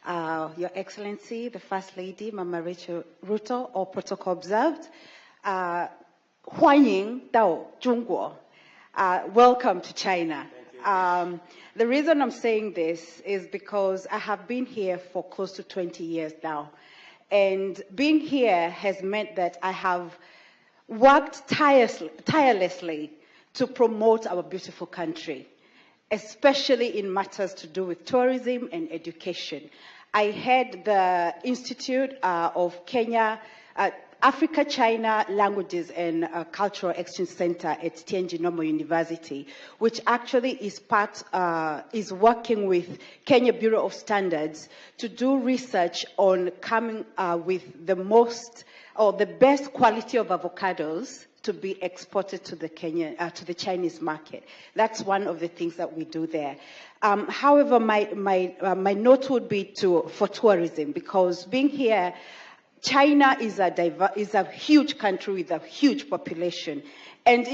Your Excellency, the First Lady, Mama Rachel Ruto, all protocol observed. 欢迎到中国. Welcome to China. The reason I'm saying this is because I have been here for close to 20 years now. And being here has meant that I have worked tirelessly to promote our beautiful country, especially in matters to do with tourism and education. I head the Institute of Kenya, Africa-China Languages and Cultural Exchange Center at Tianjin Normal University, which actually is working with Kenya Bureau of Standards to do research on coming with the most or the best quality of avocados to be exported to the Chinese market. That's one of the things that we do there. However, my note would be for tourism, because being here, China is a huge country with a huge population. And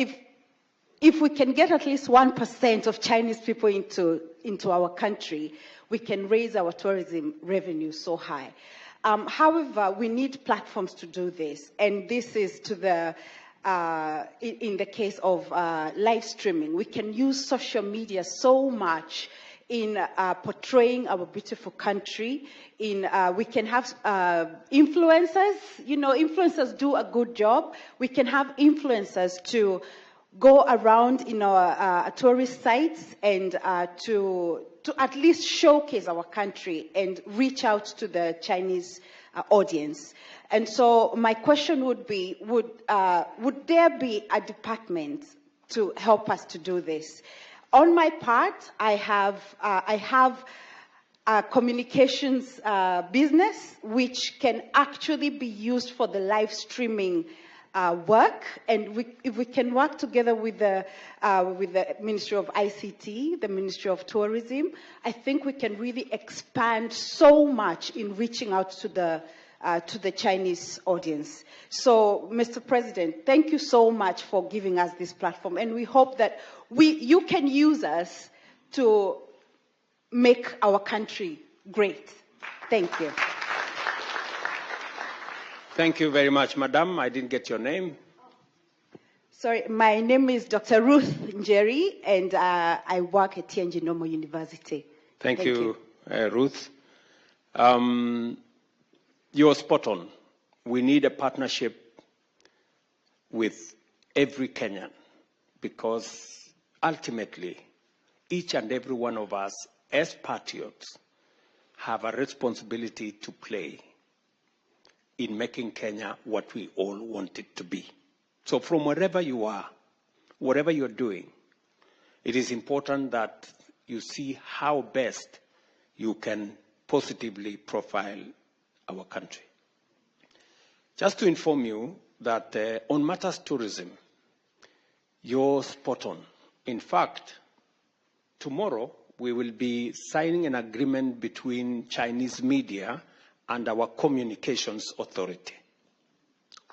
if we can get at least 1% of Chinese people into our country, we can raise our tourism revenue so high. However, we need platforms to do this. And this is in the case of live streaming. We can use social media so much in portraying our beautiful country. We can have influencers. You know, influencers do a good job. We can have influencers to go around in our tourist sites and to at least showcase our country and reach out to the Chinese audience. And so my question would be, would there be a department to help us to do this? On my part, I have a communications business which can actually be used for the live streaming work, and if we can work together with the Ministry of ICT, the Ministry of Tourism, I think we can really expand so much in reaching out to the Chinese audience. So, Mr. President, thank you so much for giving us this platform, and we hope that you can use us to make our country great. Thank you. Thank you very much, Madam. I didn't get your name. Sorry, my name is Dr. Ruth Njeri, and I work at Tianjin Normal University. Thank you. Ruth. You're spot on. We need a partnership with every Kenyan, because ultimately, each and every one of us as patriots have a responsibility to play in making Kenya what we all want it to be. So from wherever you are, whatever you're doing, it is important that you see how best you can positively profile our country. Just to inform you that on matters tourism, you're spot on. In fact, tomorrow we will be signing an agreement between Chinese media and our communications authority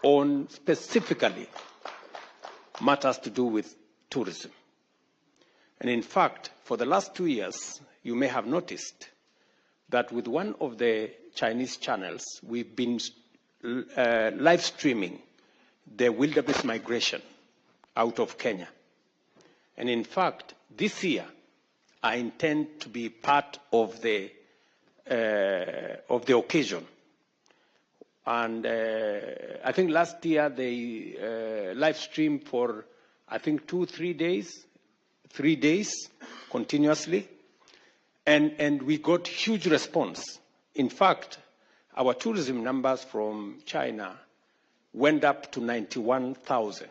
on specifically matters to do with tourism. And in fact, for the last 2 years, you may have noticed that with one of the Chinese channels, we've been live streaming the wildebeest migration out of Kenya. And in fact, this year, I intend to be part of the occasion. And I think last year they live streamed for, I think, 3 days continuously. And we got huge response. In fact, our tourism numbers from China went up to 91,000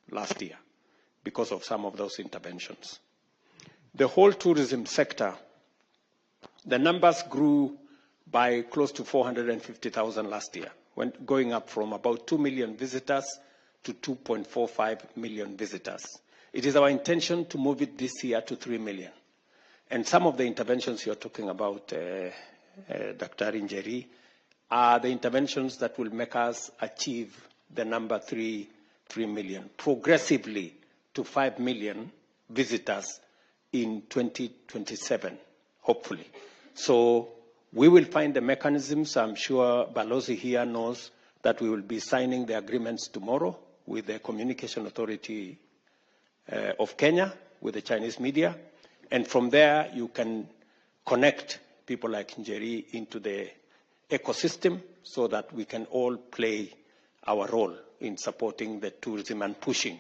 last year because of some of those interventions. The whole tourism sector, the numbers grew by close to 450,000 last year, going up from about 2 million visitors to 2.45 million visitors. It is our intention to move it this year to 3 million. And some of the interventions you're talking about, Dr. Njeri, are the interventions that will make us achieve the number 3 million, progressively to 5 million visitors in 2027, hopefully. So We will find the mechanisms. I'm sure Balozi here knows that we will be signing the agreements tomorrow with the Communication Authority of Kenya, with the Chinese media. And from there, you can connect people like Njeri into the ecosystem so that we can all play our role in supporting the tourism and pushing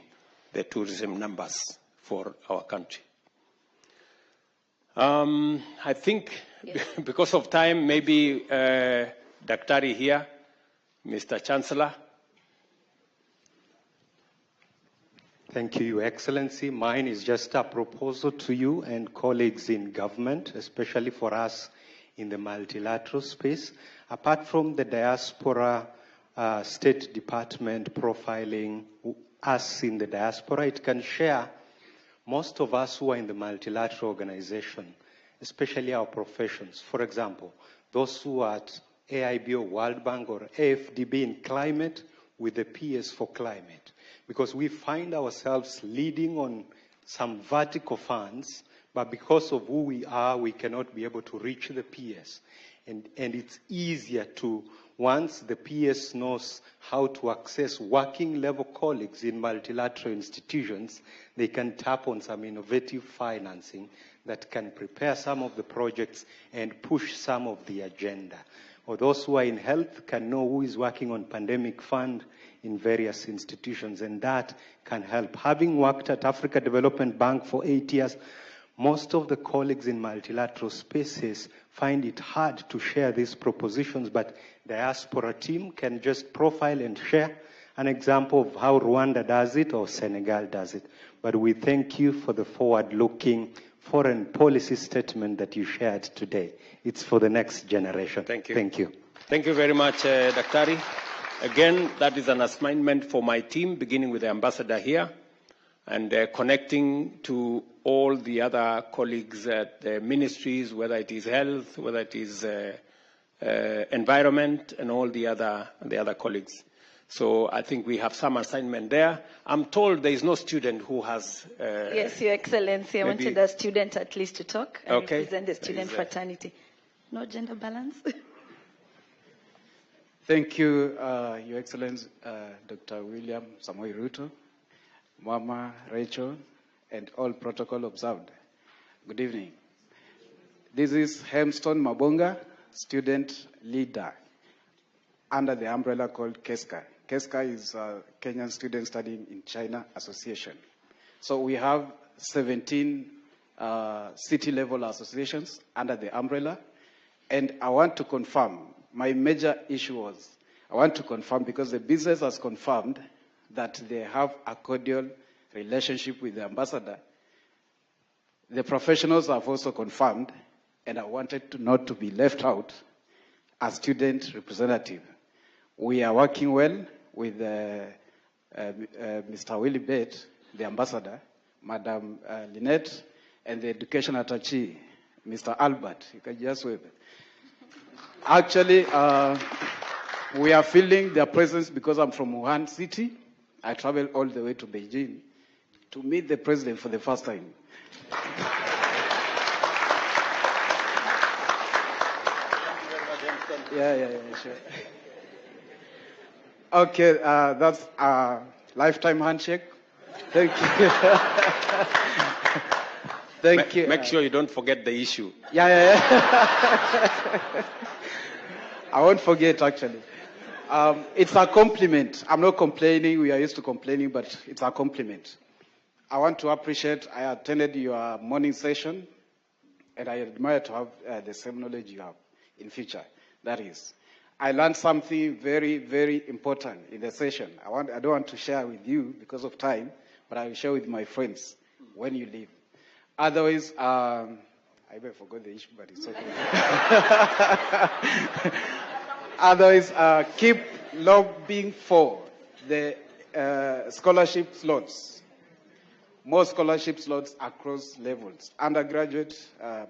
the tourism numbers for our country. I think because of time, maybe Daktari here, Mr. Chancellor. Thank you, Your Excellency. Mine is just a proposal to you and colleagues in government, especially for us in the multilateral space. Apart from the diaspora State Department profiling us in the diaspora, it can share most of us who are in the multilateral organization, especially our professions. For example, those who are at AIB or World Bank or AFDB in climate with the PS for climate. Because we find ourselves leading on some vertical funds, but because of who we are, we cannot be able to reach the PS. And it's easier to, once the PS knows how to access working level colleagues in multilateral institutions, they can tap on some innovative financing that can prepare some of the projects and push some of the agenda. Or those who are in health can know who is working on pandemic fund in various institutions, and that can help. Having worked at Africa Development Bank for 8 years, most of the colleagues in multilateral spaces find it hard to share these propositions, but diaspora team can just profile and share an example of how Rwanda does it or Senegal does it. But we thank you for the forward-looking foreign policy statement that you shared today. It's for the next generation. Thank you. Thank you. Thank you very much, Daktari. Again, that is an assignment for my team, beginning with the ambassador here, and connecting to all the other colleagues at the ministries, whether it is health, whether it is environment, and all the other colleagues. So I think we have some assignment there. I'm told there is no student who has... yes, Your Excellency. I wanted a student at least to talk and represent the student fraternity. No gender balance? Thank you, Your Excellency, Dr. William Samoei Ruto, Mama Rachel, and all protocol observed. Good evening. This is Hemston Mabonga, student leader under the umbrella called KESCA. KESCA is a Kenyan Student Studying in China Association. So we have 17 city-level associations under the umbrella. And I want to confirm, my major issue was, I want to confirm because the business has confirmed that they have a cordial relationship with the ambassador. The professionals have also confirmed, and I wanted to not to be left out as student representative. We are working well with Mr. Willie Bate, the ambassador, Madam Lynette, and the education attaché, Mr. Albert. You can just wave. Actually, we are feeling their presence because I'm from Wuhan City. I traveled all the way to Beijing to meet the president for the first time. Yeah, sure. Okay, that's a lifetime handshake. Thank you. Thank you. Make sure you don't forget the issue. Yeah. I won't forget, actually. It's a compliment. I'm not complaining. We are used to complaining, but it's a compliment. I want to appreciate, I attended your morning session, and I admire to have the same knowledge you have in future. That is, I learned something very, very important in the session. I don't want to share with you because of time, but I will share with my friends when you leave. Otherwise, I even forgot the issue, but it's okay. Otherwise, keep lobbying for the scholarship slots. More scholarship slots across levels, undergraduate,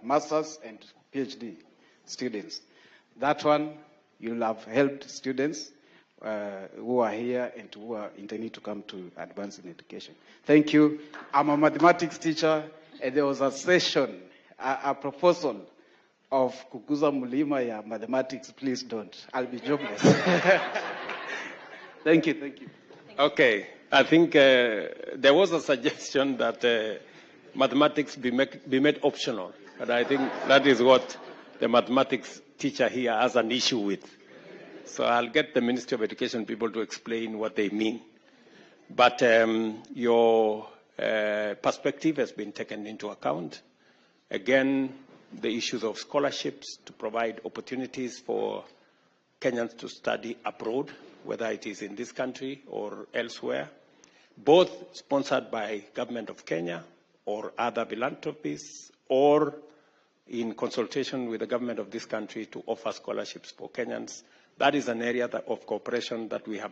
master's, and PhD students. That one, you'll have helped students who are here and who are intending to come to advance in education. Thank you. I'm a mathematics teacher, and there was a session, a proposal of kukuza mulima ya mathematics, please don't. I'll be jobless. Thank you, thank you. Okay, I think there was a suggestion that mathematics be made optional, but I think that is what the mathematics teacher here has an issue with. So I'll get the Ministry of Education people to explain what they mean. But your perspective has been taken into account. Again, the issues of scholarships to provide opportunities for Kenyans to study abroad, whether it is in this country or elsewhere, both sponsored by Government of Kenya or other philanthropies, or in consultation with the government of this country to offer scholarships for Kenyans. That is an area of cooperation that we have